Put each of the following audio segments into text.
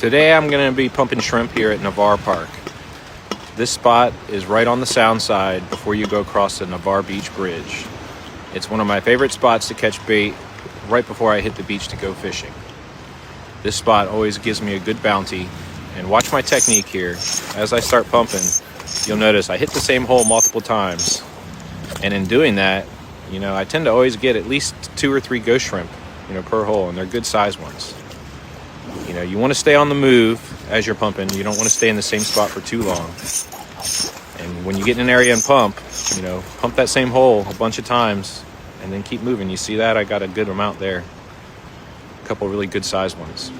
Today I'm going to be pumping shrimp here at Navarre Park. This spot is right on the sound side before you go across the Navarre Beach Bridge. It's one of my favorite spots to catch bait right before I hit the beach to go fishing. This spot always gives me a good bounty, and watch my technique here. As I start pumping, you'll notice I hit the same hole multiple times, and in doing that, I tend to always get at least 2 or 3 ghost shrimp, per hole, and they're good sized ones. You want to stay on the move as you're pumping. You don't want to stay in the same spot for too long. And when you get in an area and pump that same hole a bunch of times and then keep moving. You see that? I got a good amount there. A couple really good sized ones.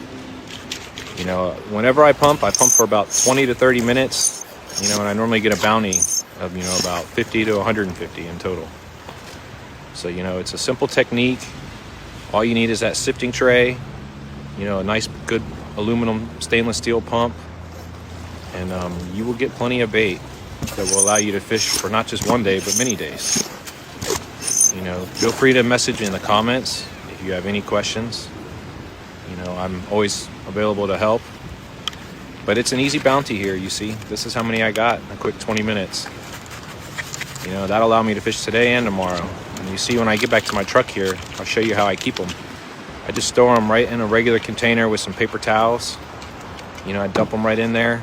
Whenever I pump for about 20 to 30 minutes, and I normally get a bounty of, about 50 to 150 in total. So, it's a simple technique. All you need is that sifting tray, a nice, good aluminum stainless steel pump, and you will get plenty of bait that will allow you to fish for not just one day, but many days. Feel free to message in the comments if you have any questions. I'm always available to help. But it's an easy bounty here, you see. This is how many I got in a quick 20 minutes. That'll allow me to fish today and tomorrow. And you see when I get back to my truck here, I'll show you how I keep them. I just store them right in a regular container with some paper towels. I dump them right in there,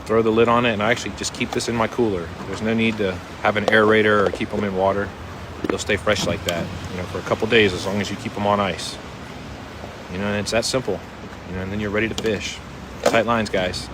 throw the lid on it, and I actually just keep this in my cooler. There's no need to have an aerator or keep them in water. They'll stay fresh like that, for a couple days as long as you keep them on ice. And it's that simple, and then you're ready to fish. Tight lines, guys.